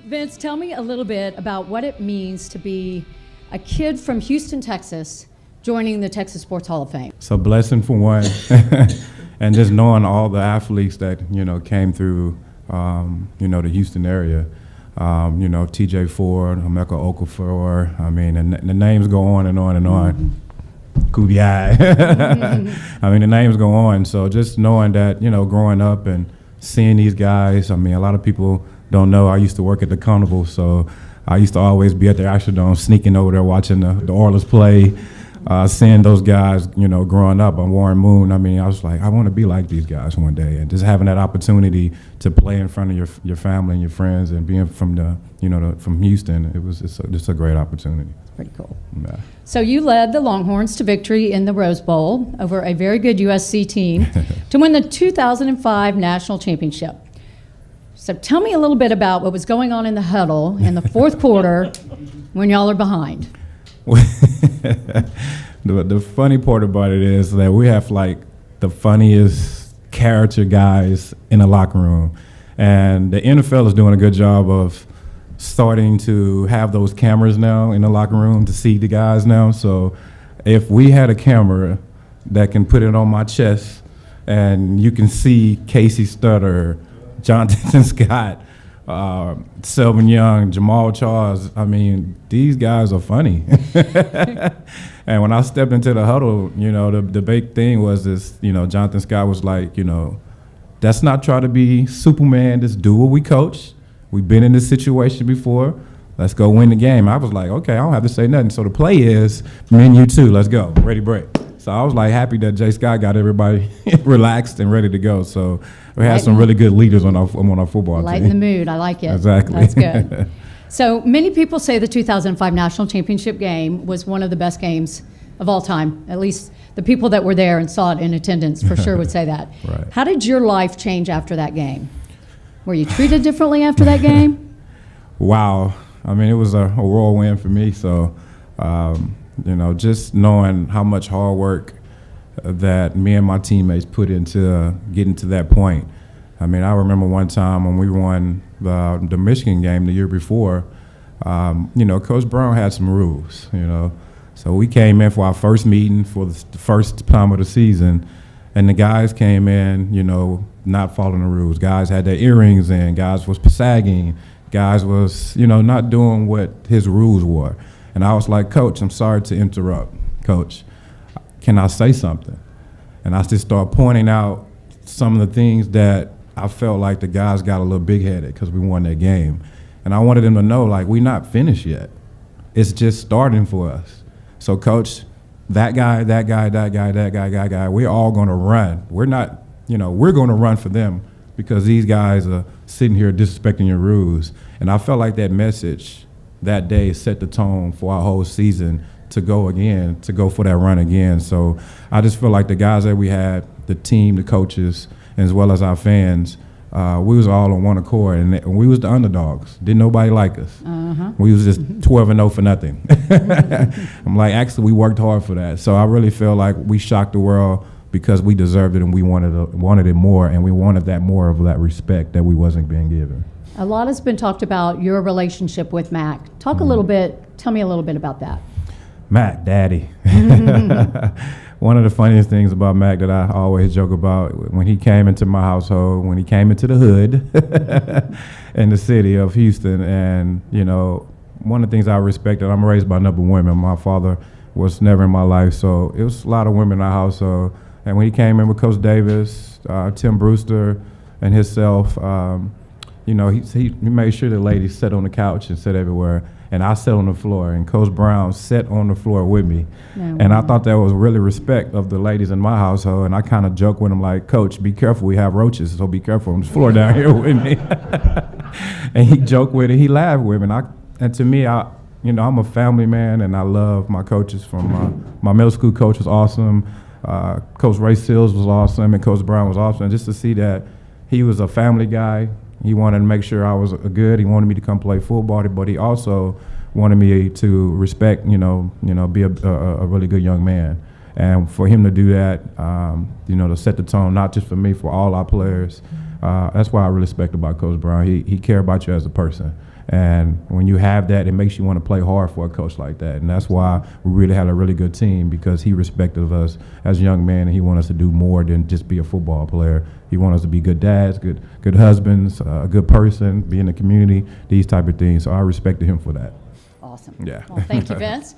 Vince, tell me a little bit about what it means to be a kid from Houston, Texas, joining the Texas Sports Hall of Fame. It's a blessing for one, and just knowing all the athletes that came through, the Houston area. T.J. Ford, Emeka Okafor. I mean, and the names go on and on and on. Kubiai. I mean, the names go on. So just knowing that, growing up and seeing these guys. I mean, a lot of people don't know I used to work at the Carnival, so I used to always be at the Astrodome, sneaking over there watching the Oilers play, seeing those guys, growing up. I'm Warren Moon. I mean, I was like, I want to be like these guys one day, and just having that opportunity to play in front of your family and your friends, and being from from Houston, it's a great opportunity. Pretty cool. Yeah. So you led the Longhorns to victory in the Rose Bowl over a very good USC team to win the 2005 National Championship. So tell me a little bit about what was going on in the huddle in the fourth quarter when y'all are behind. The funny part about it is that we have like the funniest character guys in the locker room, and the NFL is doing a good job of starting to have those cameras now in the locker room to see the guys now. So if we had a camera that can put it on my chest and you can see Casey Stutter, Jonathan Scott, Sylvan Young, Jamal Charles, I mean, these guys are funny. And when I stepped into the huddle, the big thing was this, Jonathan Scott was like, let's not try to be Superman, just do what we coach. We've been in this situation before. Let's go win the game. I was like, okay, I don't have to say nothing. So the play is, me and you too, let's go, ready, break. So I was like happy that Jay Scott got everybody relaxed and ready to go. So we had some really good leaders on our football team. Lighten the mood, I like it. Exactly. That's good. So many people say the 2005 National Championship game was one of the best games of all time. At least the people that were there and saw it in attendance for sure would say that. Right. How did your life change after that game? Were you treated differently after that game? Wow. I mean, it was a whirlwind for me. So, just knowing how much hard work that me and my teammates put into getting to that point. I mean, I remember one time when we won the Michigan game the year before, Coach Brown had some rules, So we came in for our first meeting for the first time of the season, and the guys came in, not following the rules. Guys had their earrings in, guys was sagging, guys was, not doing what his rules were. And I was like, Coach, I'm sorry to interrupt. Coach, can I say something? And I just started pointing out some of the things that I felt like the guys got a little big-headed because we won that game. And I wanted them to know, like, we're not finished yet. It's just starting for us. So, Coach, that guy, we're all going to run. We're not, we're going to run for them because these guys are sitting here disrespecting your rules. And I felt like that message that day set the tone for our whole season to go for that run again. So I just feel like the guys that we had, the team, the coaches, as well as our fans, we was all on one accord, and we was the underdogs. Didn't nobody like us. Uh-huh. We was just 12-0 for nothing. I'm like, actually, we worked hard for that. So I really feel like we shocked the world because we deserved it and we wanted it more, and we wanted that more of that respect that we wasn't being given. A lot has been talked about your relationship with Mac. Tell me a little bit about that. Mac, Daddy. One of the funniest things about Mac that I always joke about, when he came into my household, when he came into the hood in the city of Houston, and, one of the things I respected, I'm raised by a number of women. My father was never in my life, so it was a lot of women in our household. And when he came in with Coach Davis, Tim Brewster, and himself, he made sure the ladies sat on the couch and sat everywhere. And I sat on the floor, and Coach Brown sat on the floor with me. Yeah, and I thought that was really respect of the ladies in my household, and I kind of joked with him like, Coach, be careful, we have roaches, so be careful on the floor down here with me. And he joked with it, he laughed with me. And to me, I'm a family man, and I love my coaches. From my middle school coach was awesome, Coach Ray Seals was awesome, and Coach Brown was awesome. And just to see that he was a family guy. He wanted to make sure I was good. He wanted me to come play football, but he also wanted me to respect, be a really good young man. And for him to do that, to set the tone, not just for me, for all our players, that's what I really respect about Coach Brown. He cared about you as a person. And when you have that, it makes you want to play hard for a coach like that. And that's why we really had a really good team, because he respected us as young men, and he wanted us to do more than just be a football player. He wanted us to be good dads, good husbands, a good person, be in the community, these type of things. So I respected him for that. Awesome. Yeah. Well, thank you, Vince.